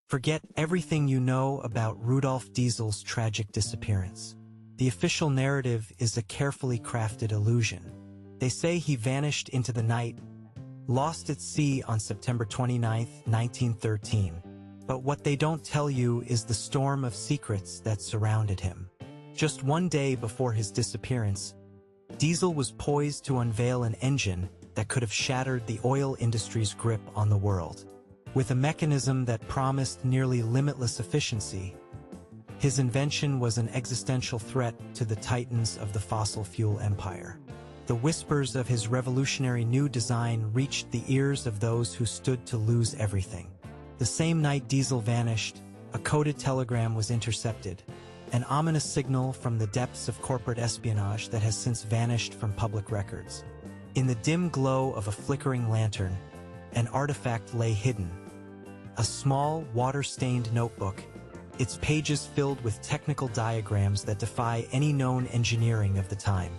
Forget everything you know about Rudolf Diesel's tragic disappearance. The official narrative is a carefully crafted illusion. They say he vanished into the night, lost at sea on September 29, 1913. But what they don't tell you is the storm of secrets that surrounded him. Just one day before his disappearance, Diesel was poised to unveil an engine that could have shattered the oil industry's grip on the world. With a mechanism that promised nearly limitless efficiency, his invention was an existential threat to the titans of the fossil fuel empire. The whispers of his revolutionary new design reached the ears of those who stood to lose everything. The same night Diesel vanished, a coded telegram was intercepted, an ominous signal from the depths of corporate espionage that has since vanished from public records. In the dim glow of a flickering lantern, an artifact lay hidden. A small, water-stained notebook, its pages filled with technical diagrams that defy any known engineering of the time.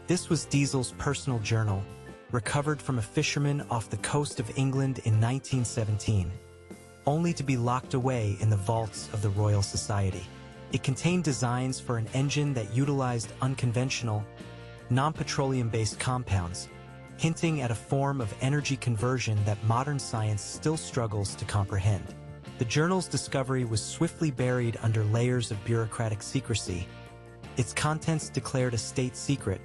This was Diesel's personal journal, recovered from a fisherman off the coast of England in 1917, only to be locked away in the vaults of the Royal Society. It contained designs for an engine that utilized unconventional, non-petroleum-based compounds, hinting at a form of energy conversion that modern science still struggles to comprehend. The journal's discovery was swiftly buried under layers of bureaucratic secrecy. Its contents declared a state secret,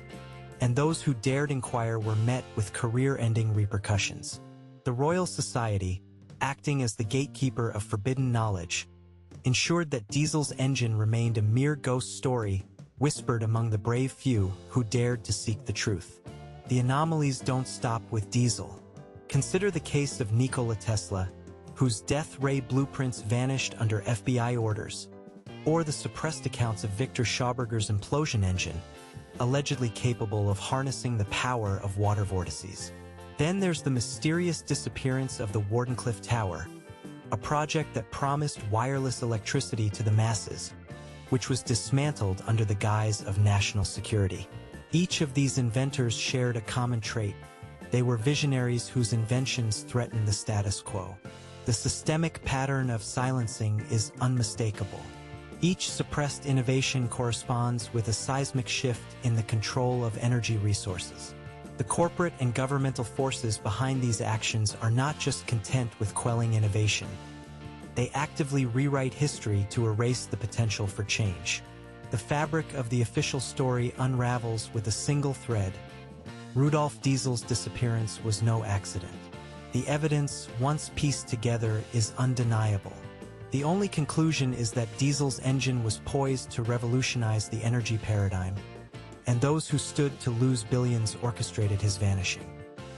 and those who dared inquire were met with career-ending repercussions. The Royal Society, acting as the gatekeeper of forbidden knowledge, ensured that Diesel's engine remained a mere ghost story whispered among the brave few who dared to seek the truth. The anomalies don't stop with Diesel. Consider the case of Nikola Tesla, whose death ray blueprints vanished under FBI orders, or the suppressed accounts of Victor Schauberger's implosion engine, allegedly capable of harnessing the power of water vortices. Then there's the mysterious disappearance of the Wardenclyffe Tower, a project that promised wireless electricity to the masses, which was dismantled under the guise of national security. Each of these inventors shared a common trait. They were visionaries whose inventions threatened the status quo. The systemic pattern of silencing is unmistakable. Each suppressed innovation corresponds with a seismic shift in the control of energy resources. The corporate and governmental forces behind these actions are not just content with quelling innovation. They actively rewrite history to erase the potential for change. The fabric of the official story unravels with a single thread. Rudolf Diesel's disappearance was no accident. The evidence, once pieced together, is undeniable. The only conclusion is that Diesel's engine was poised to revolutionize the energy paradigm, and those who stood to lose billions orchestrated his vanishing.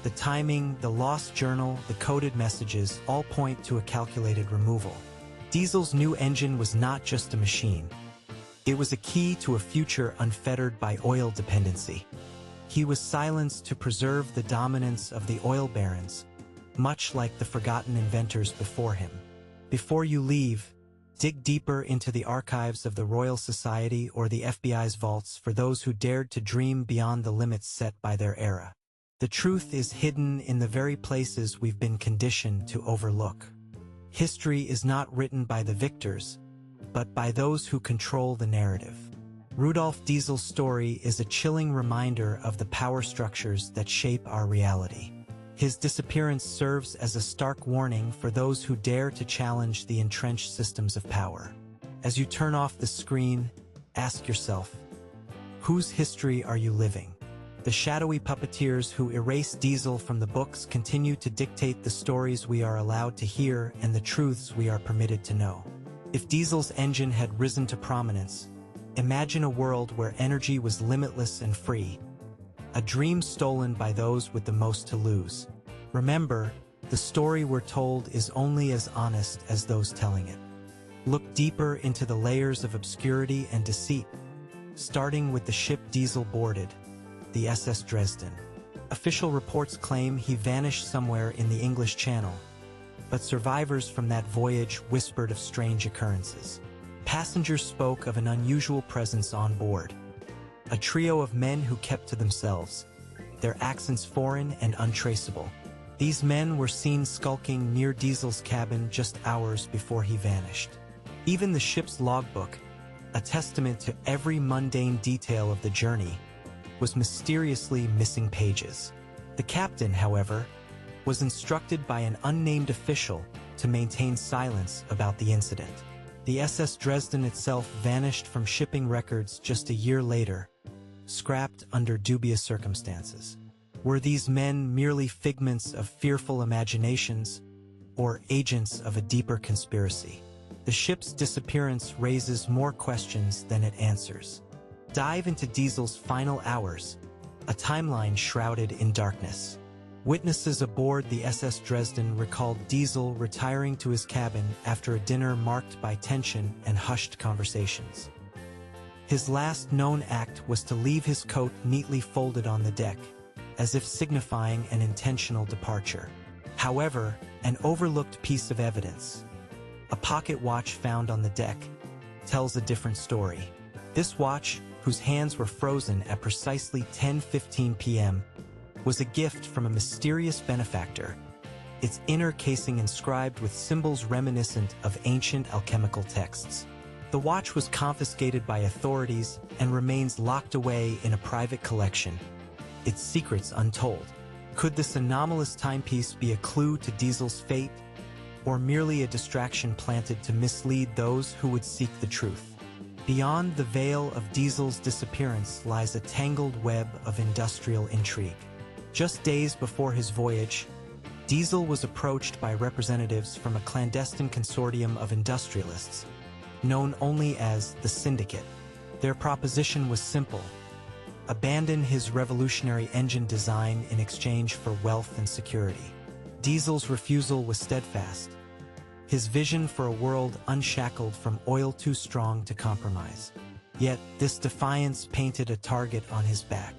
The timing, the lost journal, the coded messages all point to a calculated removal. Diesel's new engine was not just a machine. It was a key to a future unfettered by oil dependency. He was silenced to preserve the dominance of the oil barons, much like the forgotten inventors before him. Before you leave, dig deeper into the archives of the Royal Society or the FBI's vaults for those who dared to dream beyond the limits set by their era. The truth is hidden in the very places we've been conditioned to overlook. History is not written by the victors, but by those who control the narrative. Rudolf Diesel's story is a chilling reminder of the power structures that shape our reality. His disappearance serves as a stark warning for those who dare to challenge the entrenched systems of power. As you turn off the screen, ask yourself, whose history are you living? The shadowy puppeteers who erased Diesel from the books continue to dictate the stories we are allowed to hear and the truths we are permitted to know. If Diesel's engine had risen to prominence, imagine a world where energy was limitless and free, a dream stolen by those with the most to lose. Remember, the story we're told is only as honest as those telling it. Look deeper into the layers of obscurity and deceit, starting with the ship Diesel boarded, the SS Dresden. Official reports claim he vanished somewhere in the English Channel, but survivors from that voyage whispered of strange occurrences. Passengers spoke of an unusual presence on board, a trio of men who kept to themselves, their accents foreign and untraceable. These men were seen skulking near Diesel's cabin just hours before he vanished. Even the ship's logbook, a testament to every mundane detail of the journey, was mysteriously missing pages. The captain, however, was instructed by an unnamed official to maintain silence about the incident. The SS Dresden itself vanished from shipping records just a year later, scrapped under dubious circumstances. Were these men merely figments of fearful imaginations, or agents of a deeper conspiracy? The ship's disappearance raises more questions than it answers. Dive into Diesel's final hours, a timeline shrouded in darkness. Witnesses aboard the SS Dresden recalled Diesel retiring to his cabin after a dinner marked by tension and hushed conversations. His last known act was to leave his coat neatly folded on the deck, as if signifying an intentional departure. However, an overlooked piece of evidence, a pocket watch found on the deck, tells a different story. This watch, whose hands were frozen at precisely 10:15 p.m., was a gift from a mysterious benefactor, its inner casing inscribed with symbols reminiscent of ancient alchemical texts. The watch was confiscated by authorities and remains locked away in a private collection, its secrets untold. Could this anomalous timepiece be a clue to Diesel's fate, or merely a distraction planted to mislead those who would seek the truth? Beyond the veil of Diesel's disappearance lies a tangled web of industrial intrigue. Just days before his voyage, Diesel was approached by representatives from a clandestine consortium of industrialists, known only as the Syndicate. Their proposition was simple: abandon his revolutionary engine design in exchange for wealth and security. Diesel's refusal was steadfast, his vision for a world unshackled from oil too strong to compromise. Yet, this defiance painted a target on his back.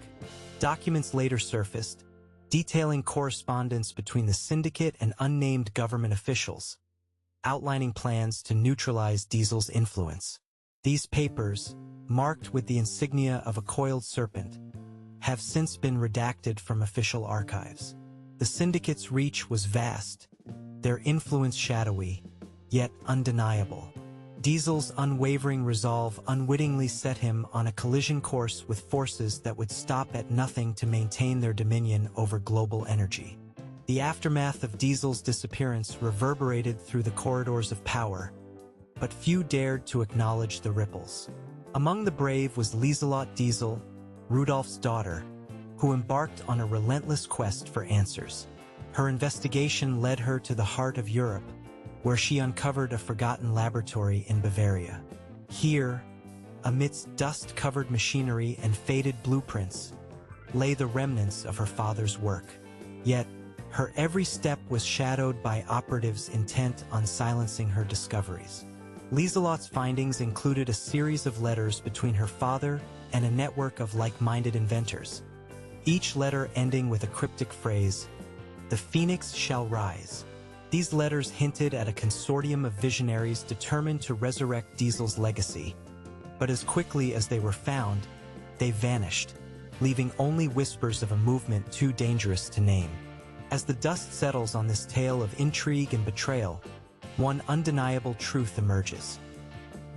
Documents later surfaced, detailing correspondence between the Syndicate and unnamed government officials, outlining plans to neutralize Diesel's influence. These papers, marked with the insignia of a coiled serpent, have since been redacted from official archives. The Syndicate's reach was vast, their influence shadowy, yet undeniable. Diesel's unwavering resolve unwittingly set him on a collision course with forces that would stop at nothing to maintain their dominion over global energy. The aftermath of Diesel's disappearance reverberated through the corridors of power, but few dared to acknowledge the ripples. Among the brave was Lieselot Diesel, Rudolf's daughter, who embarked on a relentless quest for answers. Her investigation led her to the heart of Europe, where she uncovered a forgotten laboratory in Bavaria. Here, amidst dust-covered machinery and faded blueprints, lay the remnants of her father's work. Yet, her every step was shadowed by operatives intent on silencing her discoveries. Lieselot's findings included a series of letters between her father and a network of like-minded inventors, each letter ending with a cryptic phrase, "The Phoenix shall rise." These letters hinted at a consortium of visionaries determined to resurrect Diesel's legacy. But as quickly as they were found, they vanished, leaving only whispers of a movement too dangerous to name. As the dust settles on this tale of intrigue and betrayal, one undeniable truth emerges.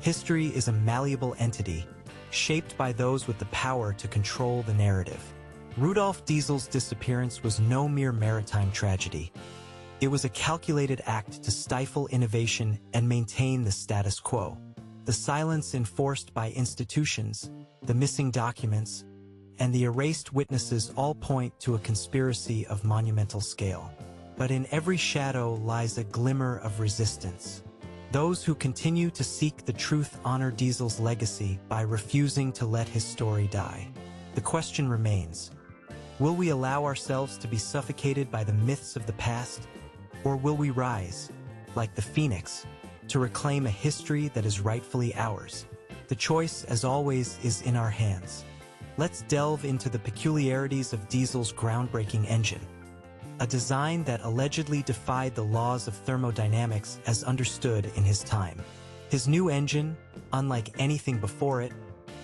History is a malleable entity, shaped by those with the power to control the narrative. Rudolf Diesel's disappearance was no mere maritime tragedy. It was a calculated act to stifle innovation and maintain the status quo. The silence enforced by institutions, the missing documents, and the erased witnesses all point to a conspiracy of monumental scale. But in every shadow lies a glimmer of resistance. Those who continue to seek the truth honor Diesel's legacy by refusing to let his story die. The question remains: will we allow ourselves to be suffocated by the myths of the past? Or will we rise, like the phoenix, to reclaim a history that is rightfully ours? The choice, as always, is in our hands. Let's delve into the peculiarities of Diesel's groundbreaking engine, a design that allegedly defied the laws of thermodynamics as understood in his time. His new engine, unlike anything before it,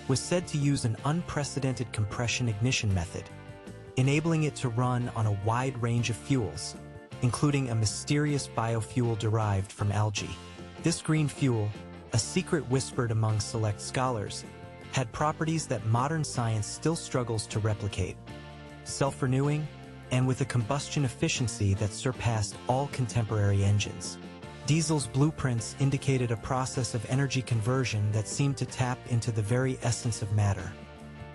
was said to use an unprecedented compression ignition method, enabling it to run on a wide range of fuels, including a mysterious biofuel derived from algae. This green fuel, a secret whispered among select scholars, had properties that modern science still struggles to replicate. Self-renewing, and with a combustion efficiency that surpassed all contemporary engines. Diesel's blueprints indicated a process of energy conversion that seemed to tap into the very essence of matter,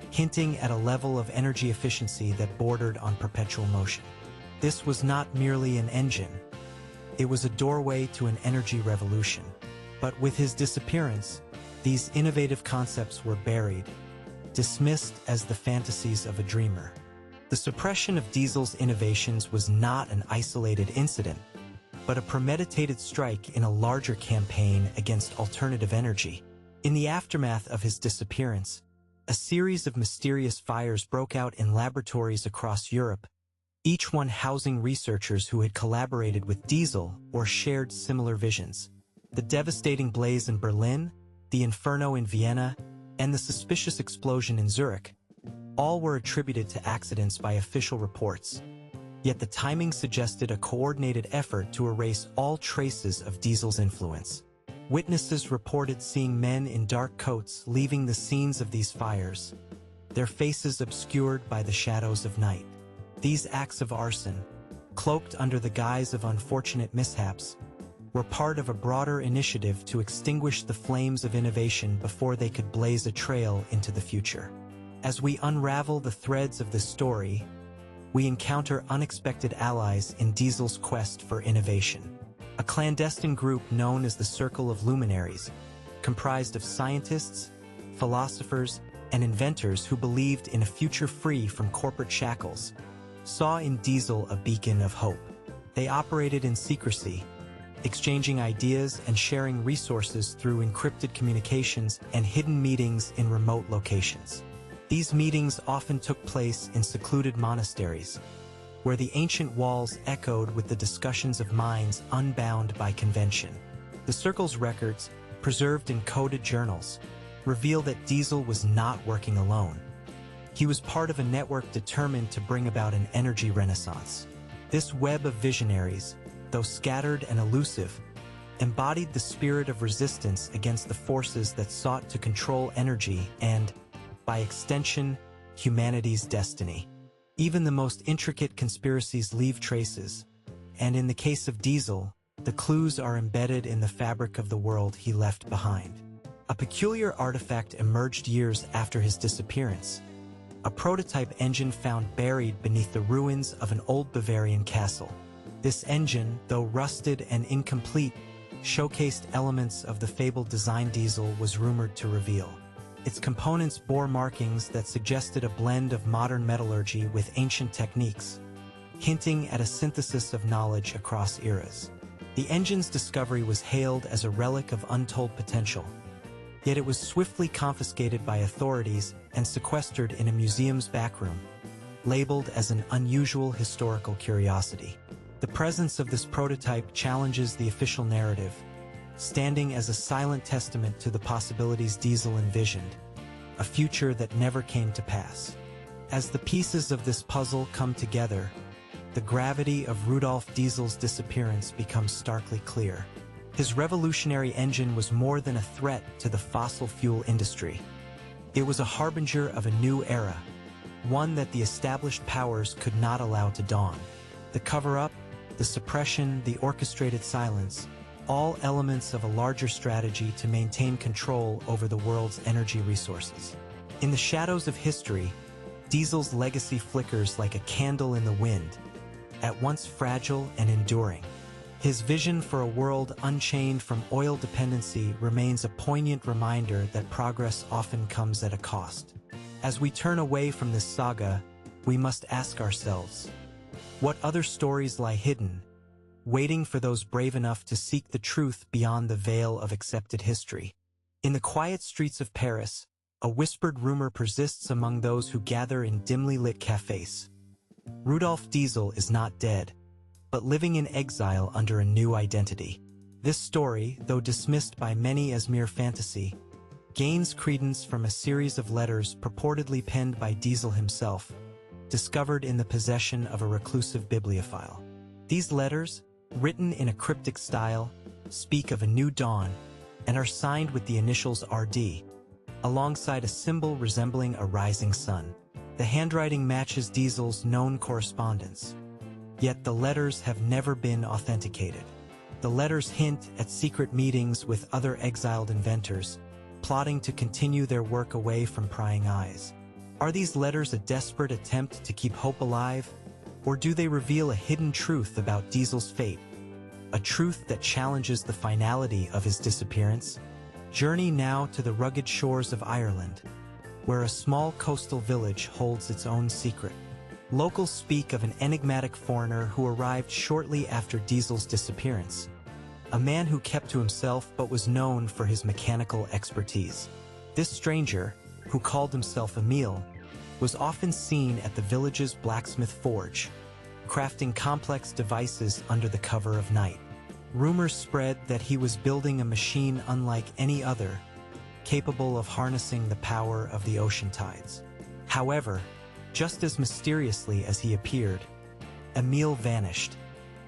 hinting at a level of energy efficiency that bordered on perpetual motion. This was not merely an engine. It was a doorway to an energy revolution. But with his disappearance, these innovative concepts were buried, dismissed as the fantasies of a dreamer. The suppression of Diesel's innovations was not an isolated incident, but a premeditated strike in a larger campaign against alternative energy. In the aftermath of his disappearance, a series of mysterious fires broke out in laboratories across Europe, each one housing researchers who had collaborated with Diesel or shared similar visions. The devastating blaze in Berlin, the inferno in Vienna, and the suspicious explosion in Zurich, all were attributed to accidents by official reports. Yet the timing suggested a coordinated effort to erase all traces of Diesel's influence. Witnesses reported seeing men in dark coats leaving the scenes of these fires, their faces obscured by the shadows of night. These acts of arson, cloaked under the guise of unfortunate mishaps, were part of a broader initiative to extinguish the flames of innovation before they could blaze a trail into the future. As we unravel the threads of this story, we encounter unexpected allies in Diesel's quest for innovation. A clandestine group known as the Circle of Luminaries, comprised of scientists, philosophers, and inventors who believed in a future free from corporate shackles, saw in Diesel a beacon of hope. They operated in secrecy, exchanging ideas and sharing resources through encrypted communications and hidden meetings in remote locations. These meetings often took place in secluded monasteries, where the ancient walls echoed with the discussions of minds unbound by convention. The Circle's records, preserved in coded journals, reveal that Diesel was not working alone. He was part of a network determined to bring about an energy renaissance. This web of visionaries, though scattered and elusive, embodied the spirit of resistance against the forces that sought to control energy and, by extension, humanity's destiny. Even the most intricate conspiracies leave traces, and in the case of Diesel, the clues are embedded in the fabric of the world he left behind. A peculiar artifact emerged years after his disappearance, a prototype engine found buried beneath the ruins of an old Bavarian castle. This engine, though rusted and incomplete, showcased elements of the fabled design Diesel was rumored to reveal. Its components bore markings that suggested a blend of modern metallurgy with ancient techniques, hinting at a synthesis of knowledge across eras. The engine's discovery was hailed as a relic of untold potential, yet it was swiftly confiscated by authorities and sequestered in a museum's backroom, labeled as an unusual historical curiosity. The presence of this prototype challenges the official narrative, standing as a silent testament to the possibilities Diesel envisioned, a future that never came to pass. As the pieces of this puzzle come together, the gravity of Rudolf Diesel's disappearance becomes starkly clear. His revolutionary engine was more than a threat to the fossil fuel industry. It was a harbinger of a new era, one that the established powers could not allow to dawn. The cover-up, the suppression, the orchestrated silence, all elements of a larger strategy to maintain control over the world's energy resources. In the shadows of history, Diesel's legacy flickers like a candle in the wind, at once fragile and enduring. His vision for a world unchained from oil dependency remains a poignant reminder that progress often comes at a cost. As we turn away from this saga, we must ask ourselves, what other stories lie hidden, waiting for those brave enough to seek the truth beyond the veil of accepted history? In the quiet streets of Paris, a whispered rumor persists among those who gather in dimly lit cafes. Rudolf Diesel is not dead, but living in exile under a new identity. This story, though dismissed by many as mere fantasy, gains credence from a series of letters purportedly penned by Diesel himself, discovered in the possession of a reclusive bibliophile. These letters, written in a cryptic style, speak of a new dawn and are signed with the initials RD, alongside a symbol resembling a rising sun. The handwriting matches Diesel's known correspondence, yet the letters have never been authenticated. The letters hint at secret meetings with other exiled inventors, plotting to continue their work away from prying eyes. Are these letters a desperate attempt to keep hope alive, or do they reveal a hidden truth about Diesel's fate? A truth that challenges the finality of his disappearance? Journey now to the rugged shores of Ireland, where a small coastal village holds its own secret. Locals speak of an enigmatic foreigner who arrived shortly after Diesel's disappearance, a man who kept to himself but was known for his mechanical expertise. This stranger, who called himself Emil, was often seen at the village's blacksmith forge, crafting complex devices under the cover of night. Rumors spread that he was building a machine unlike any other, capable of harnessing the power of the ocean tides. However, just as mysteriously as he appeared, Emil vanished,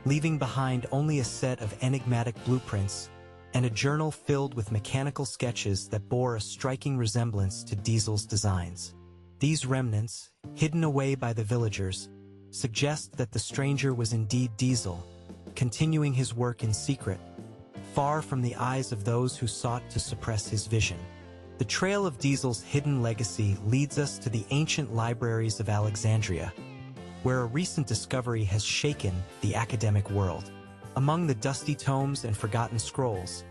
leaving behind only a set of enigmatic blueprints and a journal filled with mechanical sketches that bore a striking resemblance to Diesel's designs. These remnants, hidden away by the villagers, suggest that the stranger was indeed Diesel, continuing his work in secret, far from the eyes of those who sought to suppress his vision. The trail of Diesel's hidden legacy leads us to the ancient libraries of Alexandria, where a recent discovery has shaken the academic world. Among the dusty tomes and forgotten scrolls,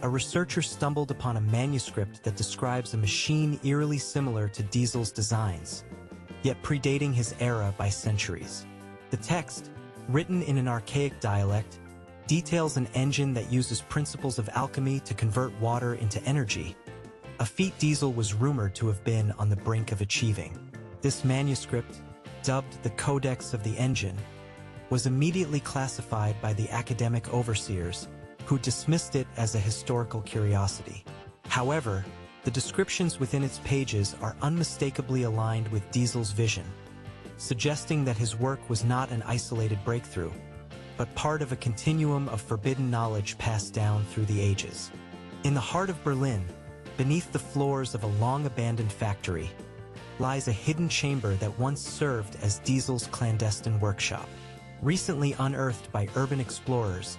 a researcher stumbled upon a manuscript that describes a machine eerily similar to Diesel's designs, yet predating his era by centuries. The text, written in an archaic dialect, details an engine that uses principles of alchemy to convert water into energy, a feat Diesel was rumored to have been on the brink of achieving. This manuscript, dubbed the Codex of the Engine, was immediately classified by the academic overseers, who dismissed it as a historical curiosity. However, the descriptions within its pages are unmistakably aligned with Diesel's vision, suggesting that his work was not an isolated breakthrough, but part of a continuum of forbidden knowledge passed down through the ages. In the heart of Berlin, beneath the floors of a long-abandoned factory, lies a hidden chamber that once served as Diesel's clandestine workshop. Recently unearthed by urban explorers,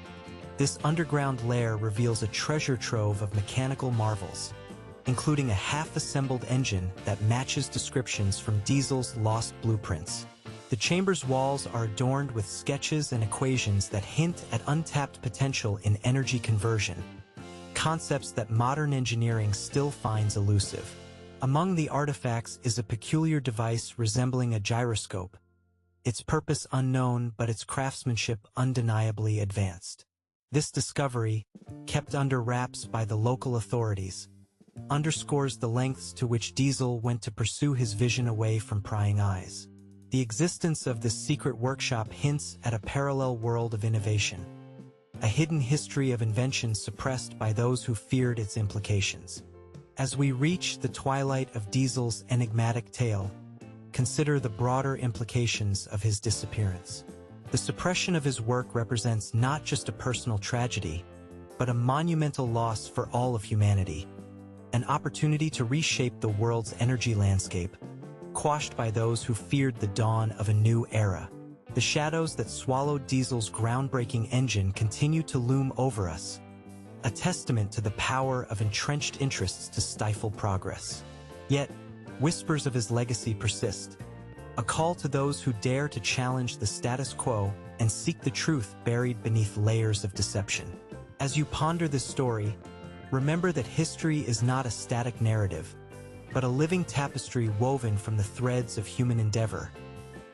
this underground lair reveals a treasure trove of mechanical marvels, including a half-assembled engine that matches descriptions from Diesel's lost blueprints. The chamber's walls are adorned with sketches and equations that hint at untapped potential in energy conversion, concepts that modern engineering still finds elusive. Among the artifacts is a peculiar device resembling a gyroscope, its purpose unknown but its craftsmanship undeniably advanced. This discovery, kept under wraps by the local authorities, underscores the lengths to which Diesel went to pursue his vision away from prying eyes. The existence of this secret workshop hints at a parallel world of innovation, a hidden history of invention suppressed by those who feared its implications. As we reach the twilight of Diesel's enigmatic tale, consider the broader implications of his disappearance. The suppression of his work represents not just a personal tragedy, but a monumental loss for all of humanity, an opportunity to reshape the world's energy landscape, quashed by those who feared the dawn of a new era. The shadows that swallowed Diesel's groundbreaking engine continue to loom over us, a testament to the power of entrenched interests to stifle progress. Yet, whispers of his legacy persist, a call to those who dare to challenge the status quo and seek the truth buried beneath layers of deception. As you ponder this story, remember that history is not a static narrative, but a living tapestry woven from the threads of human endeavor,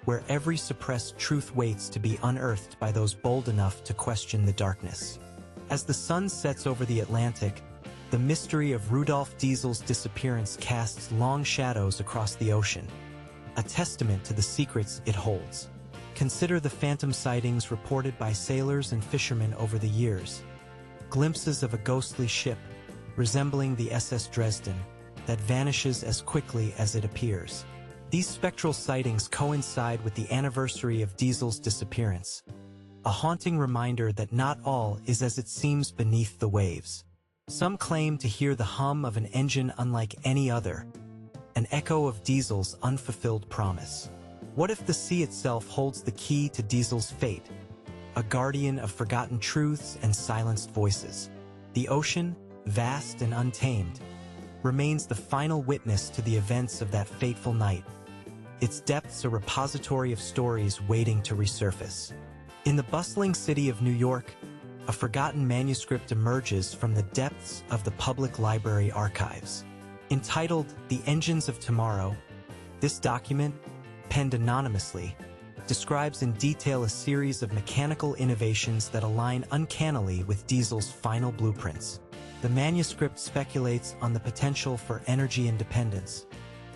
where every suppressed truth waits to be unearthed by those bold enough to question the darkness. As the sun sets over the Atlantic, the mystery of Rudolf Diesel's disappearance casts long shadows across the ocean, a testament to the secrets it holds. Consider the phantom sightings reported by sailors and fishermen over the years, glimpses of a ghostly ship, resembling the SS Dresden, that vanishes as quickly as it appears. These spectral sightings coincide with the anniversary of Diesel's disappearance, a haunting reminder that not all is as it seems beneath the waves. Some claim to hear the hum of an engine unlike any other, an echo of Diesel's unfulfilled promise. What if the sea itself holds the key to Diesel's fate, a guardian of forgotten truths and silenced voices? The ocean, vast and untamed, remains the final witness to the events of that fateful night, its depths a repository of stories waiting to resurface. In the bustling city of New York, a forgotten manuscript emerges from the depths of the public library archives. Entitled The Engines of Tomorrow, this document, penned anonymously, describes in detail a series of mechanical innovations that align uncannily with Diesel's final blueprints. The manuscript speculates on the potential for energy independence,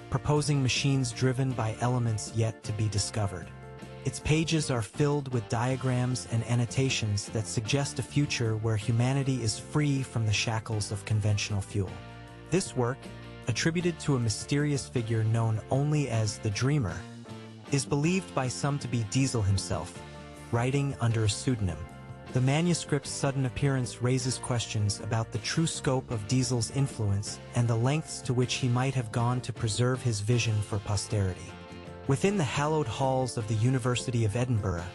proposing machines driven by elements yet to be discovered. Its pages are filled with diagrams and annotations that suggest a future where humanity is free from the shackles of conventional fuel. This work, attributed to a mysterious figure known only as the Dreamer, is believed by some to be Diesel himself, writing under a pseudonym. The manuscript's sudden appearance raises questions about the true scope of Diesel's influence and the lengths to which he might have gone to preserve his vision for posterity. Within the hallowed halls of the University of Edinburgh,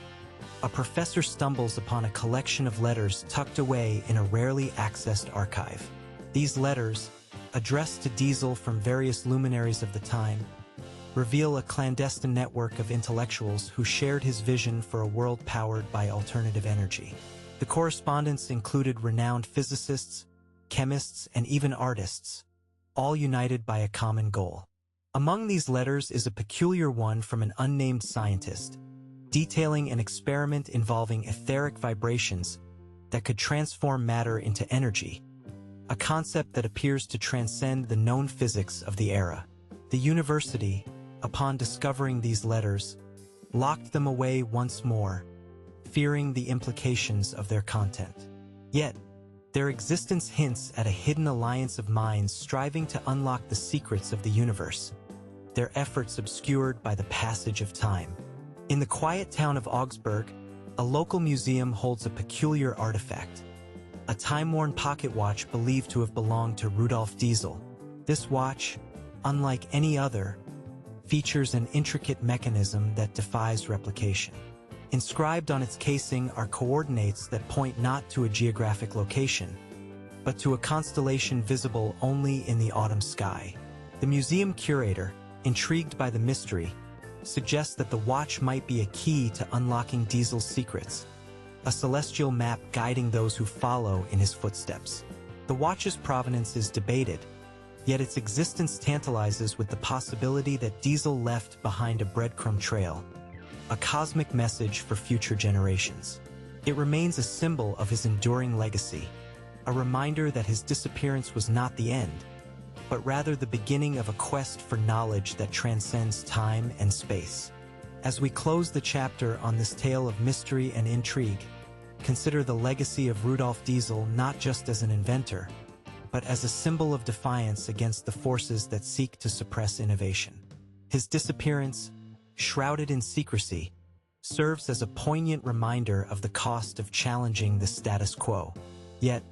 a professor stumbles upon a collection of letters tucked away in a rarely accessed archive. These letters, addressed to Diesel from various luminaries of the time, reveal a clandestine network of intellectuals who shared his vision for a world powered by alternative energy. The correspondence included renowned physicists, chemists, and even artists, all united by a common goal. Among these letters is a peculiar one from an unnamed scientist, detailing an experiment involving etheric vibrations that could transform matter into energy, a concept that appears to transcend the known physics of the era. The university, upon discovering these letters, locked them away once more, fearing the implications of their content. Yet, their existence hints at a hidden alliance of minds striving to unlock the secrets of the universe, their efforts obscured by the passage of time. In the quiet town of Augsburg, a local museum holds a peculiar artifact, a time-worn pocket watch believed to have belonged to Rudolf Diesel. This watch, unlike any other, features an intricate mechanism that defies replication. Inscribed on its casing are coordinates that point not to a geographic location, but to a constellation visible only in the autumn sky. The museum curator, intrigued by the mystery, suggests that the watch might be a key to unlocking Diesel's secrets, a celestial map guiding those who follow in his footsteps. The watch's provenance is debated, yet its existence tantalizes with the possibility that Diesel left behind a breadcrumb trail, a cosmic message for future generations. It remains a symbol of his enduring legacy, a reminder that his disappearance was not the end, but rather the beginning of a quest for knowledge that transcends time and space. As we close the chapter on this tale of mystery and intrigue, consider the legacy of Rudolf Diesel not just as an inventor, but as a symbol of defiance against the forces that seek to suppress innovation. His disappearance, shrouded in secrecy, serves as a poignant reminder of the cost of challenging the status quo. Yet,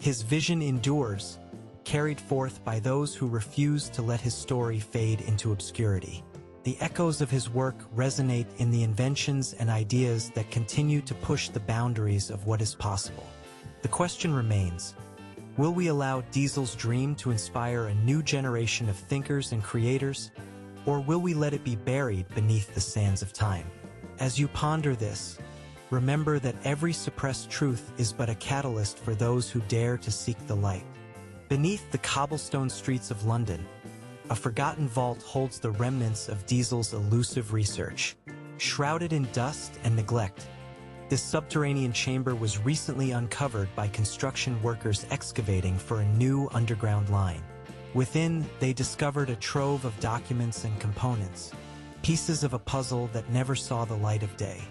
his vision endures, carried forth by those who refuse to let his story fade into obscurity. The echoes of his work resonate in the inventions and ideas that continue to push the boundaries of what is possible. The question remains, will we allow Diesel's dream to inspire a new generation of thinkers and creators, or will we let it be buried beneath the sands of time? As you ponder this, remember that every suppressed truth is but a catalyst for those who dare to seek the light. Beneath the cobblestone streets of London, a forgotten vault holds the remnants of Diesel's elusive research. Shrouded in dust and neglect, this subterranean chamber was recently uncovered by construction workers excavating for a new underground line. Within, they discovered a trove of documents and components, pieces of a puzzle that never saw the light of day.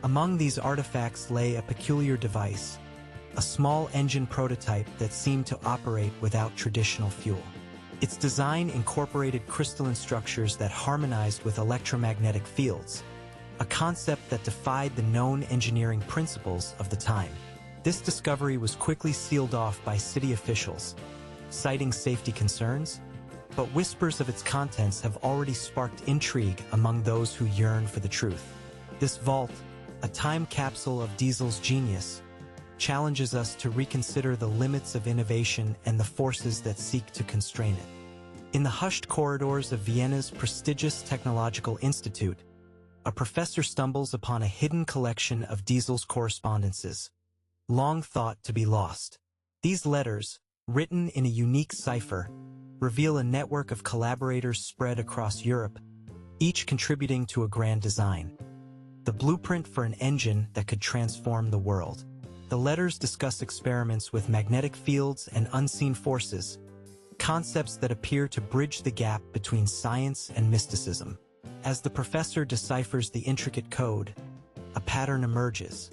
Among these artifacts lay a peculiar device, a small engine prototype that seemed to operate without traditional fuel. Its design incorporated crystalline structures that harmonized with electromagnetic fields, a concept that defied the known engineering principles of the time. This discovery was quickly sealed off by city officials, citing safety concerns, but whispers of its contents have already sparked intrigue among those who yearn for the truth. This vault, a time capsule of Diesel's genius, challenges us to reconsider the limits of innovation and the forces that seek to constrain it. In the hushed corridors of Vienna's prestigious technological institute, a professor stumbles upon a hidden collection of Diesel's correspondences, long thought to be lost. These letters, written in a unique cipher, reveal a network of collaborators spread across Europe, each contributing to a grand design, the blueprint for an engine that could transform the world. The letters discuss experiments with magnetic fields and unseen forces, concepts that appear to bridge the gap between science and mysticism. As the professor deciphers the intricate code, a pattern emerges,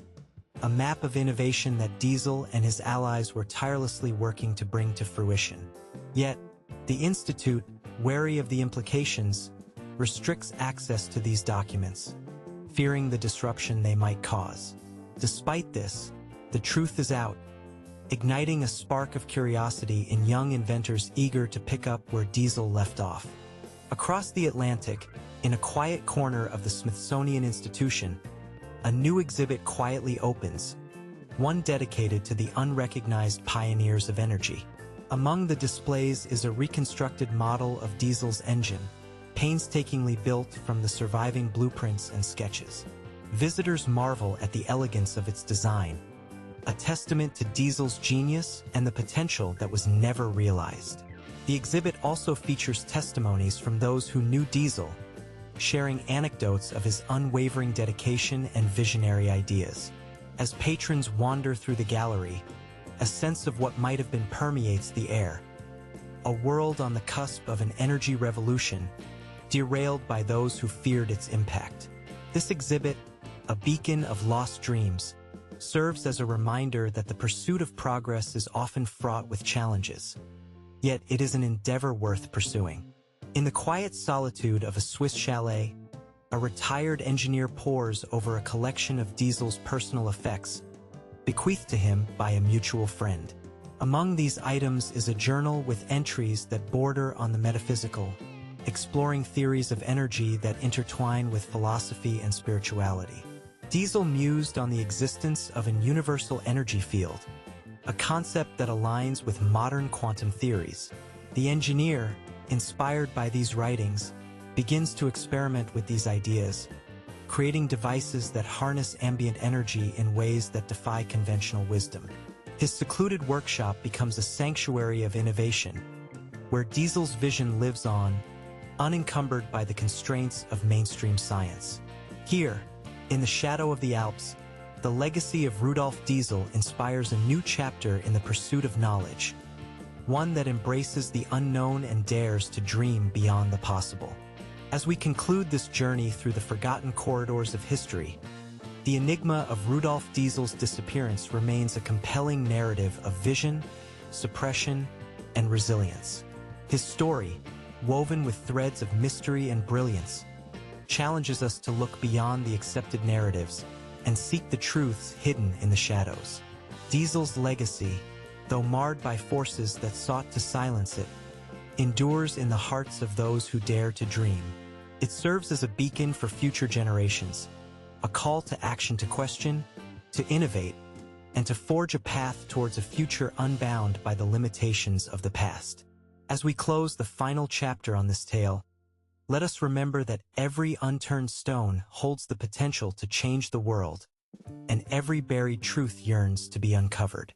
a map of innovation that Diesel and his allies were tirelessly working to bring to fruition. Yet, the Institute, wary of the implications, restricts access to these documents, fearing the disruption they might cause. Despite this, the truth is out, igniting a spark of curiosity in young inventors eager to pick up where Diesel left off. Across the Atlantic, in a quiet corner of the Smithsonian Institution, a new exhibit quietly opens, one dedicated to the unrecognized pioneers of energy. Among the displays is a reconstructed model of Diesel's engine, painstakingly built from the surviving blueprints and sketches. Visitors marvel at the elegance of its design, a testament to Diesel's genius and the potential that was never realized. The exhibit also features testimonies from those who knew Diesel, sharing anecdotes of his unwavering dedication and visionary ideas. As patrons wander through the gallery, a sense of what might have been permeates the air, a world on the cusp of an energy revolution, derailed by those who feared its impact. This exhibit, a beacon of lost dreams, serves as a reminder that the pursuit of progress is often fraught with challenges, yet it is an endeavor worth pursuing. In the quiet solitude of a Swiss chalet, a retired engineer pores over a collection of Diesel's personal effects, bequeathed to him by a mutual friend. Among these items is a journal with entries that border on the metaphysical, exploring theories of energy that intertwine with philosophy and spirituality. Diesel mused on the existence of an universal energy field, a concept that aligns with modern quantum theories. The engineer, inspired by these writings, begins to experiment with these ideas, creating devices that harness ambient energy in ways that defy conventional wisdom. His secluded workshop becomes a sanctuary of innovation, where Diesel's vision lives on, unencumbered by the constraints of mainstream science. Here, in the shadow of the Alps, the legacy of Rudolf Diesel inspires a new chapter in the pursuit of knowledge, one that embraces the unknown and dares to dream beyond the possible. As we conclude this journey through the forgotten corridors of history, the enigma of Rudolf Diesel's disappearance remains a compelling narrative of vision, suppression, and resilience. His story, woven with threads of mystery and brilliance, challenges us to look beyond the accepted narratives and seek the truths hidden in the shadows. Diesel's legacy, though marred by forces that sought to silence it, endures in the hearts of those who dare to dream. It serves as a beacon for future generations, a call to action to question, to innovate, and to forge a path towards a future unbound by the limitations of the past. As we close the final chapter on this tale, let us remember that every unturned stone holds the potential to change the world, and every buried truth yearns to be uncovered.